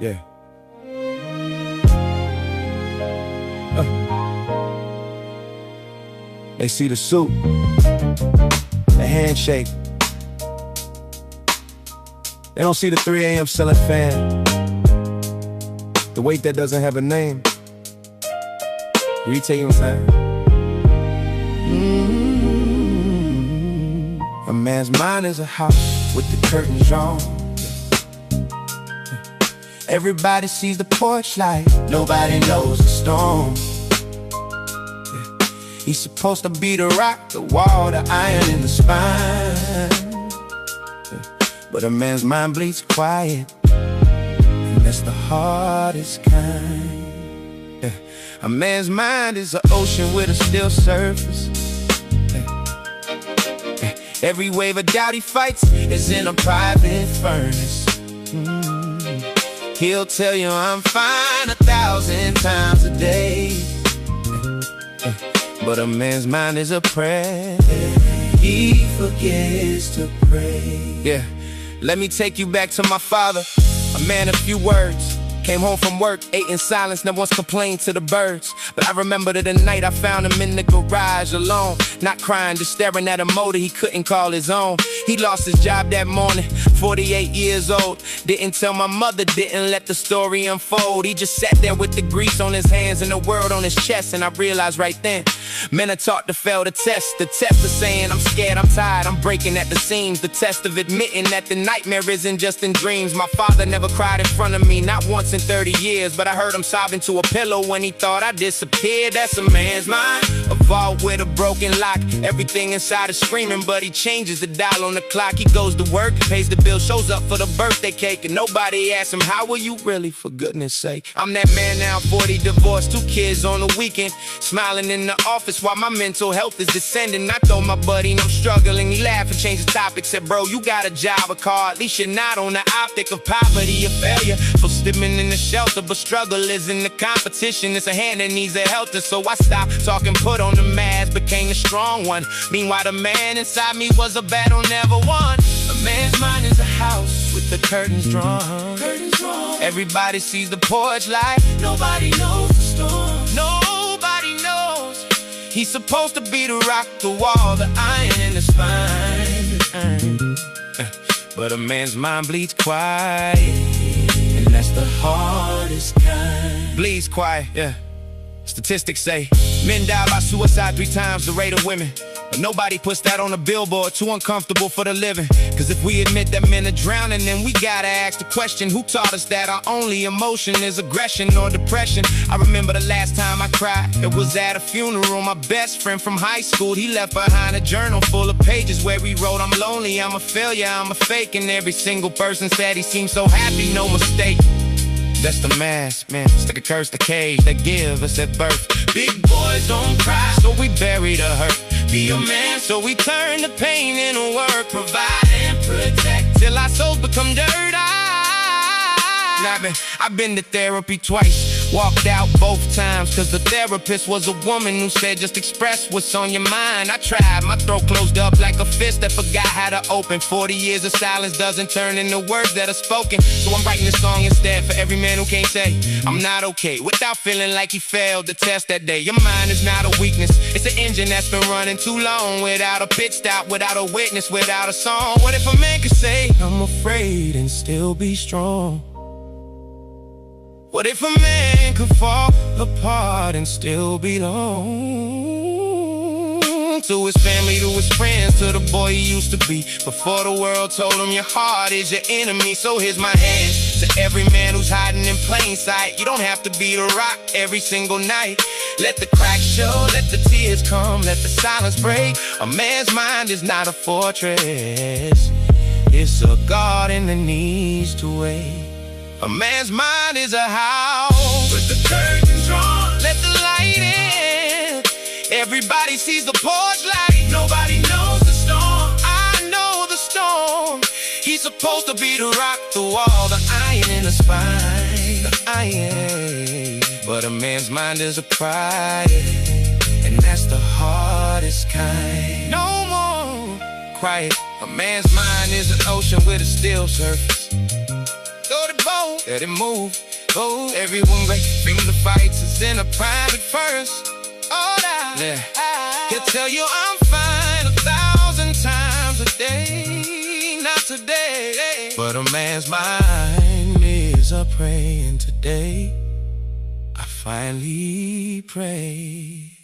Yeah. They see the suit, the handshake. They don't see the 3 a.m. selling fan, the weight that doesn't have a name. You take your time. A man's mind is a house with the curtains drawn. Everybody sees the porch light, nobody knows the storm. He's supposed to be the rock, the wall, the iron in the spine. But a man's mind bleeds quiet, and that's the hardest kind. A man's mind is an ocean with a still surface. Every wave of doubt he fights is in a private furnace. He'll tell you I'm fine 1,000 times a day, but a man's mind is a prayer. He forgets to pray. Yeah, let me take you back to my father, a man of few words. Came home from work, ate in silence, never once complained to the birds. But I remember the night I found him in the garage alone, not crying, just staring at a motor he couldn't call his own. He lost his job that morning, 48 years old. Didn't tell my mother, didn't let the story unfold. He just sat there with the grease on his hands and the world on his chest. And I realized right then, men are taught to fail the test. The test of saying I'm scared, I'm tired, I'm breaking at the seams. The test of admitting that the nightmare isn't just in dreams. My father never cried in front of me, not once in 30 years, but I heard him sobbing to a pillow when he thought I disappeared. That's a man's mind, a vault with a broken lock. Everything inside is screaming, but he changes the dial on the clock. He goes to work, pays the bill, shows up for the birthday cake, and nobody asks him, how were you really, for goodness sake? I'm that man now, 40, divorced, 2 kids on the weekend, smiling in the office while my mental health is descending. I told my buddy I'm struggling, he laughed and changed the topic, said, bro, you got a job, a car, at least you're not on the optic of poverty or failure. So stimming in the shelter, but struggle isn't the competition, it's a hand that needs a helter. So I stopped talking, put on the mask, became the strong one. Meanwhile the man inside me was a battle never won. A man's mind is a house with the curtains drawn. Everybody sees the porch light, nobody knows the storm. Nobody knows he's supposed to be the rock, the wall, the iron in the spine. But a man's mind bleeds quiet, and that's the hardest kind. Bleeds quiet, yeah. Statistics say men die by suicide 3 times the rate of women, but nobody puts that on a billboard, too uncomfortable for the living. Cause if we admit that men are drowning, then we gotta ask the question, who taught us that our only emotion is aggression or depression? I remember the last time I cried, it was at a funeral. My best friend from high school, he left behind a journal full of pages where he wrote, I'm lonely, I'm a failure, I'm a fake. And every single person said he seemed so happy, no mistake. That's the mask, man, it's like a curse, the cage that give us at birth. Big boys don't cry, so we bury the hurt. Be a man, so we turn the pain into work. Provide and protect till our souls become dirt. I've been to therapy twice, walked out both times, cause the therapist was a woman who said just express what's on your mind. I tried, my throat closed up like a fist that forgot how to open. 40 years of silence doesn't turn into words that are spoken. So I'm writing this song instead for every man who can't say I'm not okay without feeling like he failed the test that day. Your mind is not a weakness, it's an engine that's been running too long, without a pit stop, without a witness, without a song. What if a man could say I'm afraid and still be strong? What if a man could fall apart and still belong to his family, to his friends, to the boy he used to be before the world told him your heart is your enemy? So here's my hand to every man who's hiding in plain sight. You don't have to be the rock every single night. Let the cracks show, let the tears come, let the silence break. A man's mind is not a fortress, it's a garden that needs to wait. A man's mind is a house with the curtains drawn, let the light in. Everybody sees the porch light, nobody knows the storm. I know the storm. He's supposed to be the rock, the wall, the iron in the spine, the iron. But a man's mind is a pride, and that's the hardest kind. No more quiet. A man's mind is an ocean with a still surface. Throw the boat, let it move. Oh, everyone great, finger fights is in a private first. Oh, yeah. He'll tell you I'm fine 1,000 times a day, not today. But a man's mind is a praying today. I finally pray.